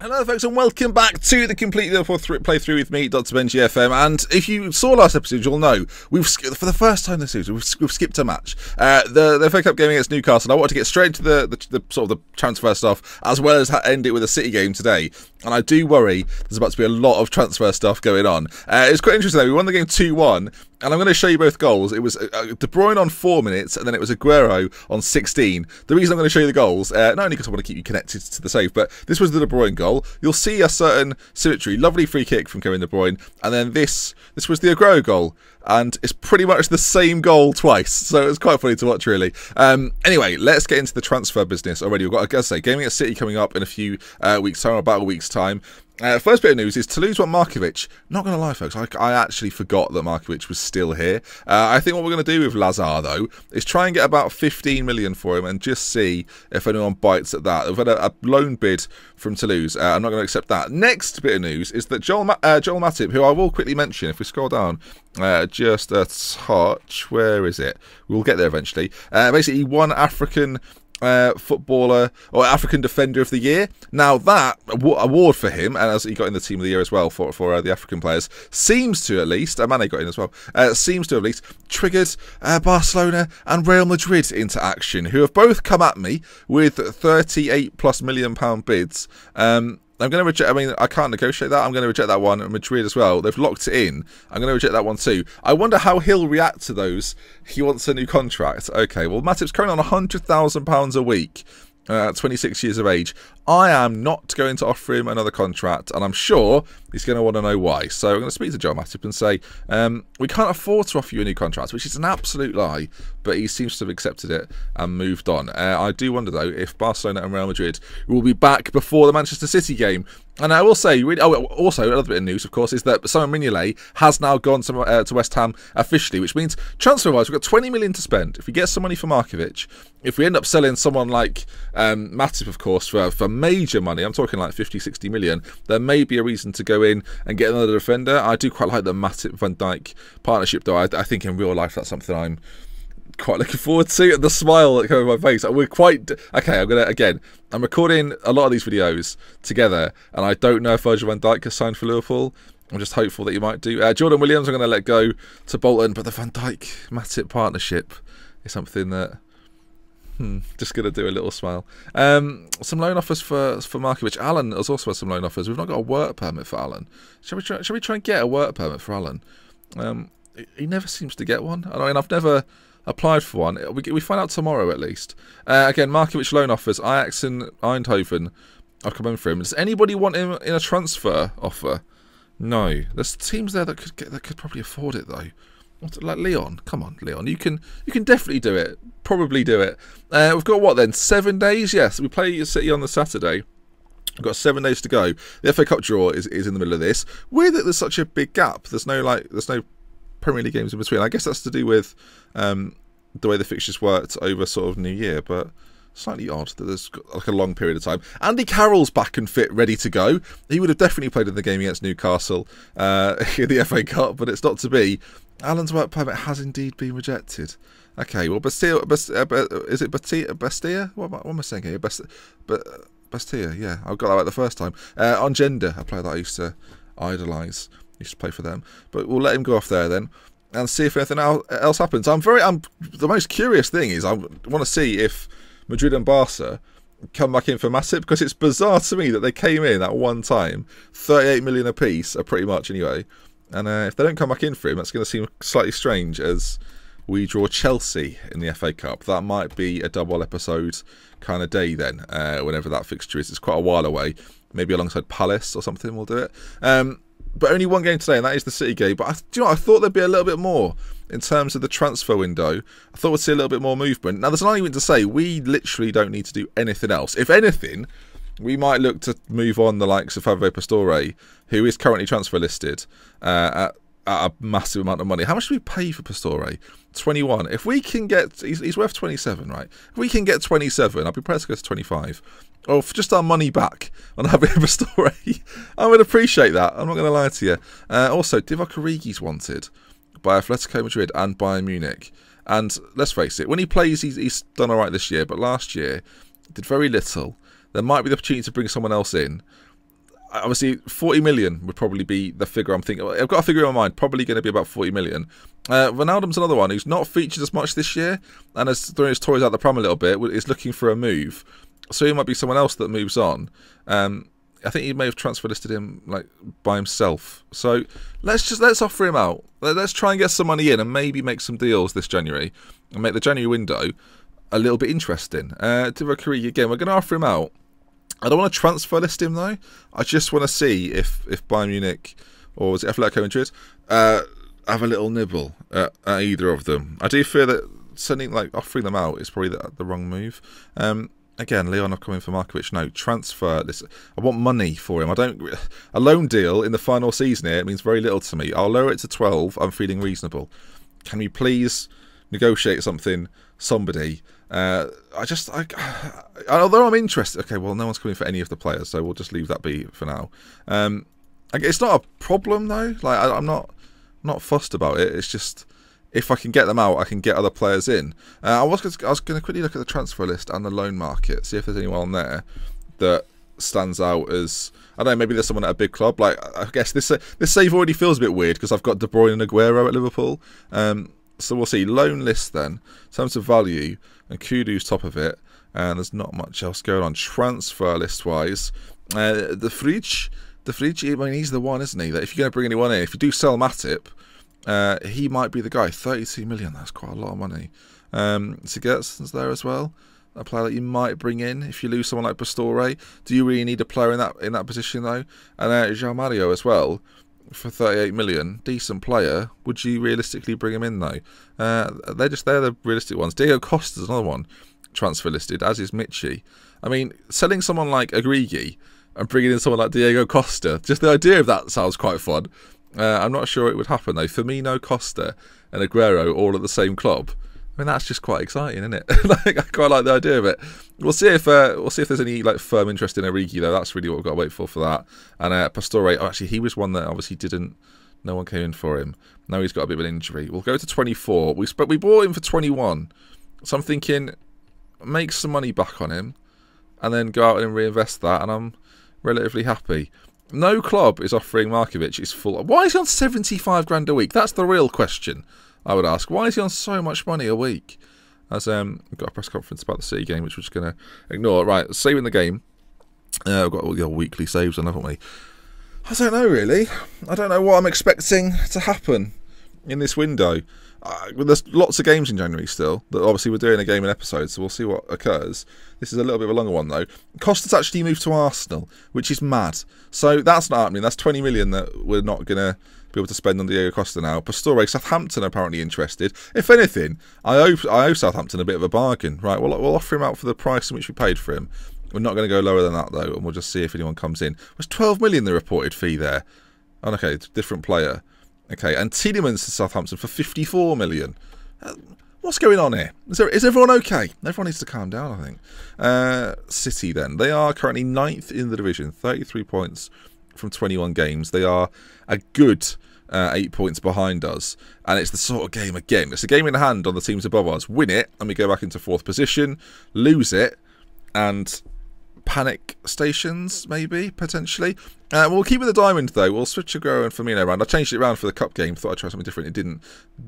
Hello folks and welcome back to the complete Liverpool playthrough with me, Dr. Benji FM. And if you saw last episode, you'll know we've for the first time this season we've skipped a match. The FA Cup game against Newcastle. I wanted to get straight into the sort of the transfer stuff, as well as end it with a City game today. And I do worry there's about to be a lot of transfer stuff going on. It was quite interesting though. We won the game 2-1. And I'm going to show you both goals. It was De Bruyne on 4 minutes, and then it was Aguero on 16. The reason I'm going to show you the goals, not only because I want to keep you connected to the save, but this was the De Bruyne goal. You'll see a certain symmetry. Lovely free kick from Kevin De Bruyne. And then this was the Aguero goal. And it's pretty much the same goal twice. So it's quite funny to watch, really. Anyway, let's get into the transfer business already. We've got, like I say, gaming at City coming up in a few weeks' time, or about a week's time. First bit of news is Toulouse want Markovic. Not going to lie, folks, I actually forgot that Markovic was still here. I think what we're going to do with Lazar, though, is try and get about 15 million for him and just see if anyone bites at that. We've had a loan bid from Toulouse. I'm not going to accept that. Next bit of news is that Joel Matip, who I will quickly mention if we scroll down just a touch. Where is it? We'll get there eventually. Basically, he won African footballer or African Defender of the Year. Now that award for him, and as he got in the Team of the Year as well for the African players, seems to at least, Mane got in as well, seems to at least triggered Barcelona and Real Madrid into action, who have both come at me with 38+ million pound bids. I'm going to reject, I mean, I can't negotiate that. I'm going to reject that one. And Madrid as well. They've locked it in. I'm going to reject that one too. I wonder how he'll react to those. He wants a new contract. Okay, well, Matip's currently on £100,000 a week. 26 years of age. I am not going to offer him another contract, and I'm sure he's going to want to know why. So I'm going to speak to Joel Matip and say, we can't afford to offer you a new contract, which is an absolute lie, but he seems to have accepted it and moved on. I do wonder, though, if Barcelona and Real Madrid will be back before the Manchester City game. And I will say, also another bit of news, of course, is that Simon Mignolet has now gone to West Ham officially, which means transfer-wise, we've got 20 million to spend. If we get some money for Markovic, if we end up selling someone like Matip, of course, for major money, I'm talking like 50-60 million, there may be a reason to go in and get another defender. I do quite like the Matip-Van Dijk partnership, though. I think in real life that's something I'm quite looking forward to. The smile that comes on my face. We're quite okay. I'm recording a lot of these videos together, and I don't know if Virgil van Dijk has signed for Liverpool. I'm just hopeful that he might do. Jordan Williams, I'm going to let go to Bolton, but the Van Dijk Matip partnership is something that just going to do a little smile. Some loan offers for Markovic. Alan has also had some loan offers. We've not got a work permit for Alan. Shall we try and get a work permit for Alan? He never seems to get one. I mean, I've never applied for one. We find out tomorrow at least. Again, Markovic loan offers. Ajax and Eindhoven. I've come in for him. Does anybody want him in a transfer offer? No. There's teams there that could probably afford it though. Like Leon. Come on, Leon. You can definitely do it. Probably do it. We've got what then? 7 days. Yes, we play City on the Saturday. We've got 7 days to go. The FA Cup draw is in the middle of this. Weird that there's such a big gap. There's no Premier League games in between. I guess that's to do with the way the fixtures worked over sort of New Year, but slightly odd that there's like a long period of time. Andy Carroll's back and fit, ready to go. He would have definitely played in the game against Newcastle in the FA Cup, but it's not to be. Alan's work permit has indeed been rejected. Okay, well, Bastia, is it Bastia? What am I saying here? Bastia, yeah, I got that right the first time. On Gender, a player that I used to idolise. Used to play for them, but we'll let him go off there then and see if anything else happens. The most curious thing is I want to see if Madrid and Barca come back in for Matip, because it's bizarre to me that they came in at one time, 38 million apiece, pretty much anyway, and if they don't come back in for him, that's going to seem slightly strange as we draw Chelsea in the FA Cup. That might be a double episode kind of day then, whenever that fixture is. It's quite a while away, maybe alongside Palace or something we'll do it. But only one game today, and that is the City game. But I thought there'd be a little bit more in terms of the transfer window. I thought we'd see a little bit more movement. Now, there's an argument to say we literally don't need to do anything else. If anything, we might look to move on the likes of Fabio Pastore, who is currently transfer listed at a massive amount of money. How much do we pay for Pastore? 21. If we can get, he's worth 27, right? If we can get 27, I'll be prepared to go to 25. Or for just our money back on having Pastore, I would appreciate that. I'm not going to lie to you. Also, Divock Origi's wanted by Atletico Madrid and Bayern Munich. And let's face it, when he plays, he's done all right this year. But last year, did very little. There might be the opportunity to bring someone else in. Obviously, 40 million would probably be the figure I'm thinking. I've got a figure in my mind, probably going to be about 40 million. Ronaldo's another one who's not featured as much this year and has thrown his toys out the pram a little bit, is looking for a move. So he might be someone else that moves on. I think he may have transfer listed him like by himself. So let's offer him out. Let's try and get some money in and maybe make some deals this January and make the January window a little bit interesting. Divock Origi again, we're going to offer him out. I don't want to transfer list him though. I just want to see if Bayern Munich or was it Atletico Madrid have a little nibble at either of them. I do fear that offering them out is probably the wrong move. Again, Leonov coming for Markovic. No, transfer this. I want money for him. A loan deal in the final season here, it means very little to me. I'll lower it to 12. I'm feeling reasonable. Can we please negotiate somebody? Although I'm interested. Okay, well, no one's coming for any of the players, so we'll just leave that be for now. It's not a problem though. Like I'm not fussed about it. It's just, if I can get them out, I can get other players in. I was going to quickly look at the transfer list and the loan market, see if there's anyone on there that stands out as, I don't know, maybe there's someone at a big club. Like, I guess this save already feels a bit weird because I've got De Bruyne and Aguero at Liverpool. So we'll see. Loan list then, in terms of value, and Kudu's top of it, and there's not much else going on. Transfer list-wise, the Fridge, I mean, he's the one, isn't he? That if you're going to bring anyone in, if you do sell Matip, he might be the guy. 32 million, that's quite a lot of money. Sigurdsson's there as well, a player that you might bring in if you lose someone like Pastore. Do you really need a player in that position though? And João Mario as well for 38 million, decent player. Would you realistically bring him in though? They're the realistic ones. Diego Costa's another one transfer listed, as is Michi. I mean, selling someone like Origi and bringing in someone like Diego Costa, just the idea of that sounds quite fun. I'm not sure it would happen though. Firmino, Costa and Aguero all at the same club. I mean, that's just quite exciting, isn't it? I quite like the idea of it. We'll see if there's any like firm interest in Origi though. That's really what we've got to wait for that. And Pastore, actually, he was one that obviously no one came in for him. Now he's got a bit of an injury. We'll go to 24. We bought him for 21. So I'm thinking, make some money back on him, and then go out and reinvest that, and I'm relatively happy. No club is offering Markovic his full. Why is he on 75 grand a week? That's the real question I would ask. Why is he on so much money a week? As we've got a press conference about the City game, which we're just going to ignore. Right, saving the game. We've got all the weekly saves on, haven't we? I don't know, really. I don't know what I'm expecting to happen in this window. There's lots of games in January still. Obviously, we're doing a game an episode, so we'll see what occurs. This is a little bit of a longer one, though. Costa's actually moved to Arsenal, which is mad. So that's not happening. That's 20 million that we're not going to be able to spend on Diego Costa now. Pastore, Southampton are apparently interested. If anything, I owe Southampton a bit of a bargain. Right, we'll offer him out for the price in which we paid for him. We're not going to go lower than that, though, and we'll just see if anyone comes in. It was 12 million the reported fee there. Oh, okay, different player. Okay, and Tielemans to Southampton for 54 million. What's going on here? Is everyone okay? Everyone needs to calm down, I think. City, then. They are currently 9th in the division, 33 points from 21 games. They are a good 8 points behind us. And it's the sort of game, again, it's a game in hand on the teams above us. Win it, and we go back into 4th position. Lose it, and panic stations, maybe, potentially. We'll keep with the diamond, though. We'll switch Aguero and Firmino around. I changed it around for the cup game. Thought I'd try something different. It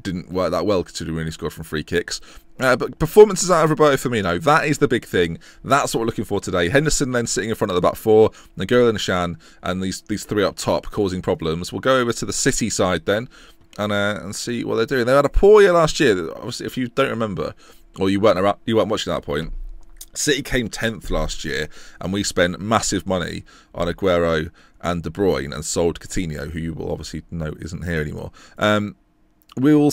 didn't work that well, considering we only scored from free kicks. But performances out of Roberto Firmino, that is the big thing. That's what we're looking for today. Henderson then sitting in front of the back four, Nagola and Shan, and these three up top causing problems. We'll go over to the City side then and see what they're doing. They had a poor year last year. Obviously, if you don't remember, or you weren't watching at that point, City came 10th last year, and we spent massive money on Aguero and De Bruyne and sold Coutinho, who you will obviously know isn't here anymore. We will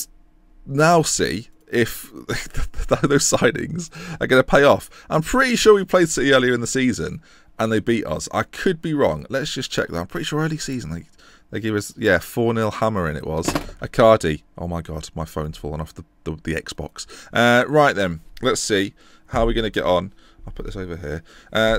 now see if those signings are going to pay off. I'm pretty sure we played City earlier in the season and they beat us. I could be wrong. Let's just check that. I'm pretty sure early season they gave us, 4-0 hammering it was. Icardi. Oh my God, my phone's fallen off the Xbox. Right then, let's see. How are we going to get on? I'll put this over here.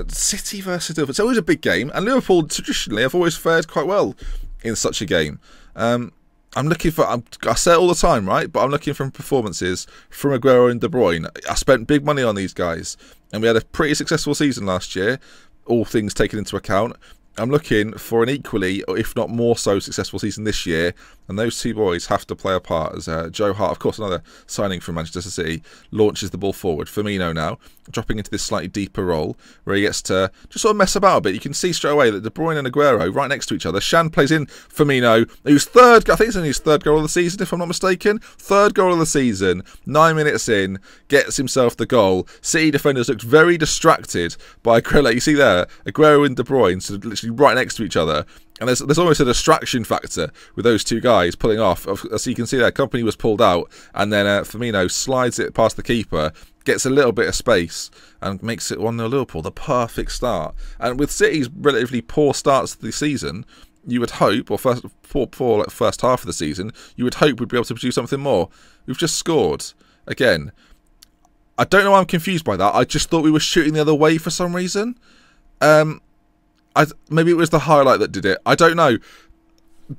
City versus Liverpool. It's always a big game. And Liverpool, traditionally, have always fared quite well in such a game. I'm looking for... I say it all the time, right? But I'm looking for performances from Aguero and De Bruyne. I spent big money on these guys. And we had a pretty successful season last year. All things taken into account. I'm looking for an equally, or if not more so, successful season this year, and those two boys have to play a part. As Joe Hart, of course, another signing from Manchester City, launches the ball forward. Firmino now dropping into this slightly deeper role where he gets to just sort of mess about a bit. You can see straight away that De Bruyne and Aguero right next to each other. Shan plays in Firmino, who's third. I think it's only his third goal of the season, if I'm not mistaken. Third goal of the season. 9 minutes in, gets himself the goal. City defenders looked very distracted by Aguero. Like you see there, Aguero and De Bruyne, so literally right next to each other. And there's almost a distraction factor with those two guys pulling off. As you can see there, Company was pulled out, and then Firmino slides it past the keeper, gets a little bit of space, and makes it 1-0 Liverpool. The perfect start. And with City's relatively poor starts to the season, you would hope, or first half of the season, you would hope we'd be able to produce something more. We've just scored again. I don't know why I'm confused by that. I just thought we were shooting the other way for some reason. Maybe it was the highlight that did it. I don't know.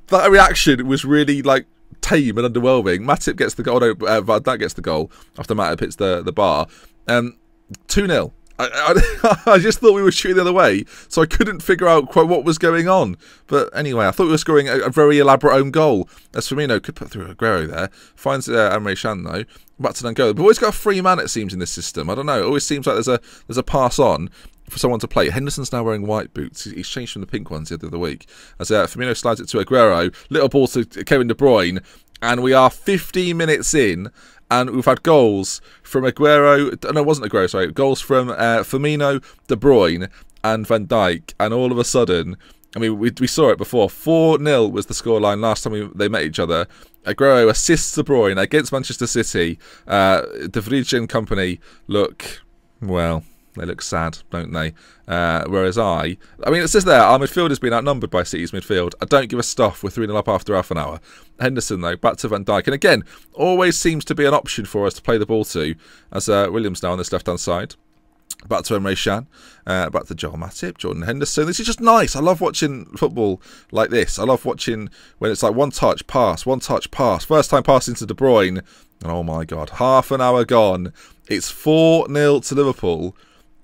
That reaction was really like tame and underwhelming. Matip gets the goal. No, Van Dijk gets the goal after Matip hits the bar. 2-0. I just thought we were shooting the other way, so I couldn't figure out quite what was going on. But anyway, I thought we were scoring a very elaborate own goal. As Firmino could put through Aguero there. Finds Emre Can though. Back to Nangola. But always got a free man, it seems, in this system. I don't know. It always seems like there's a pass on for someone to play. Henderson's now wearing white boots. He's changed from the pink ones the other week. As Firmino slides it to Aguero. Little ball to Kevin De Bruyne. And we are 15 minutes in. And we've had goals from Aguero. No, it wasn't Aguero, sorry. Goals from Firmino, De Bruyne, and Van Dijk. And all of a sudden, I mean, we saw it before. 4-0 was the scoreline last time they met each other. Aguero assists De Bruyne against Manchester City. De Vrij and company look, well, they look sad, don't they? Whereas I mean, it says there, our midfield has been outnumbered by City's midfield. I don't give a stuff. We're 3-0 up after half an hour. Henderson, though, back to Van Dijk. And again, always seems to be an option for us to play the ball to, as Williams now on this left-hand side. Back to Emre Can, back to Joel Matip, Jordan Henderson. This is just nice. I love watching football like this. I love watching when it's like one touch, pass. First time pass into De Bruyne. And oh my God, half an hour gone. It's 4-0 to Liverpool.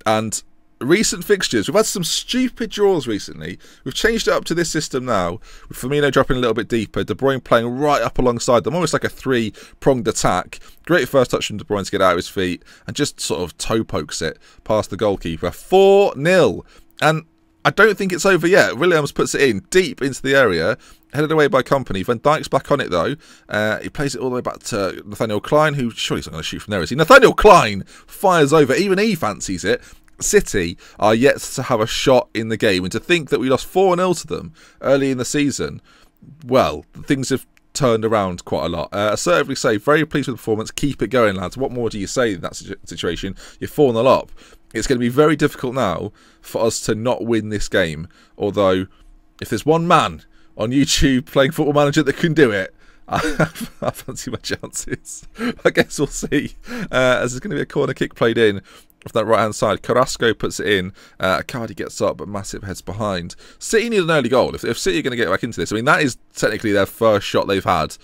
And recent fixtures, we've had some stupid draws recently. We've changed it up to this system now, with Firmino dropping a little bit deeper, De Bruyne playing right up alongside them, almost like a three-pronged attack. Great first touch from De Bruyne to get out of his feet, and just sort of toe pokes it past the goalkeeper. 4-0. And I don't think it's over yet. Williams puts it in deep into the area, headed away by company. Van Dijk's back on it though. He plays it all the way back to Nathaniel Klein, who surely he's not going to shoot from there, is he? Nathaniel Klein fires over. Even he fancies it. City are yet to have a shot in the game, and to think that we lost 4-0 to them early in the season, well, things have turned around quite a lot. Assertively say, very pleased with the performance. Keep it going, lads. What more do you say in that situation? You're 4-0 up. It's going to be very difficult now for us to not win this game. Although, if there's one man on YouTube playing Football Manager that can do it, I fancy my chances. I guess we'll see. As there's going to be a corner kick played in off that right hand side. Carrasco puts it in. Cardi gets up, but Matip heads behind. City need an early goal. If City are going to get back into this, I mean, that is technically their first shot they've had,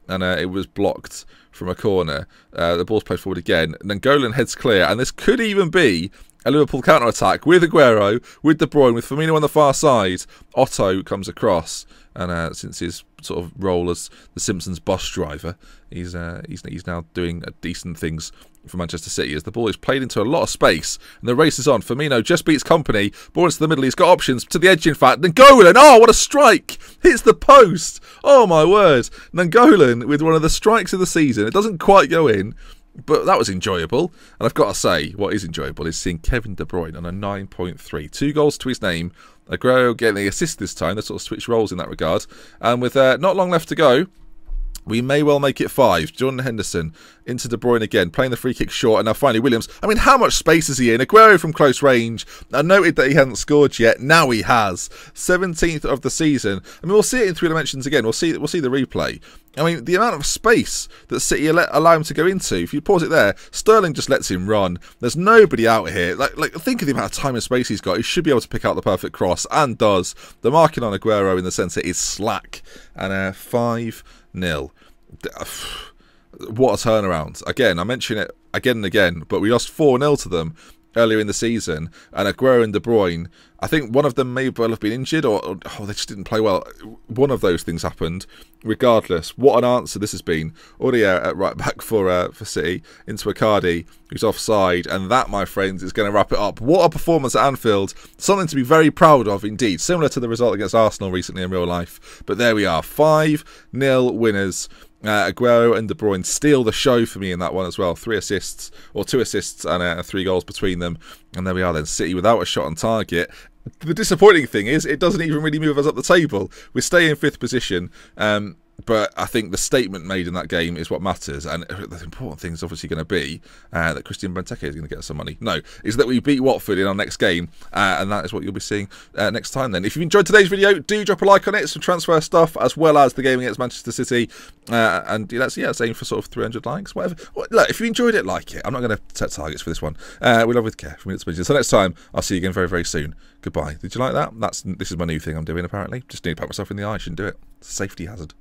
and it was blocked from a corner. The ball's played forward again, and then Golan heads clear, and this could even be a Liverpool counter-attack with Aguero, with De Bruyne, with Firmino on the far side. Otto comes across, and since his sort of role as the Simpsons bus driver, he's now doing decent things for Manchester City, as the ball is played into a lot of space and the race is on. Firmino just beats company, ball into the middle, he's got options to the edge in fact. Nangolan, oh what a strike, hits the post, oh my word. Nangolan with one of the strikes of the season. It doesn't quite go in, but that was enjoyable. And I've got to say, what is enjoyable is seeing Kevin De Bruyne on a 9.3. 2 goals to his name. Aguero getting the assist this time. They sort of switched roles in that regard. And with not long left to go, we may well make it 5. Jordan Henderson into De Bruyne again, playing the free kick short, and now finally Williams. I mean, how much space is he in? Aguero from close range. I noted that he hadn't scored yet. Now he has. 17th of the season. I mean, we'll see it in 3 dimensions again. We'll see the replay. I mean, the amount of space that City allow him to go into. If you pause it there, Sterling just lets him run. There's nobody out here. Like think of the amount of time and space he's got. He should be able to pick out the perfect cross, and does. The marking on Aguero in the centre is slack. And 5-0. What a turnaround. Again, I mention it again and again, but we lost 4-0 to them earlier in the season, and Aguero and De Bruyne, I think one of them may well have been injured, or they just didn't play well. One of those things happened. Regardless, what an answer this has been. Aurier at right back for City, into Icardi, who's offside, and that, my friends, is going to wrap it up. What a performance at Anfield. Something to be very proud of indeed. Similar to the result against Arsenal recently in real life. But there we are, 5-0 winners. Aguero and De Bruyne steal the show for me in that one as well. 2 assists and 3 goals between them. And there we are then, City without a shot on target. The disappointing thing is it doesn't even really move us up the table. We stay in 5th position. But I think the statement made in that game is what matters, and the important thing is obviously going to be that Christian Benteke is going to get us some money. No, is that we beat Watford in our next game, and that is what you'll be seeing next time then. If you've enjoyed today's video, do drop a like on it, some transfer stuff, as well as the game against Manchester City, and let's aim for sort of 300 likes, whatever. Look, if you enjoyed it, like it. I'm not going to set targets for this one. We love with care from Minutes Midget. So next time, I'll see you again very, very soon. Goodbye. Did you like that? This is my new thing I'm doing, apparently. Just need to pat myself in the eye. Shouldn't do it. It's a safety hazard.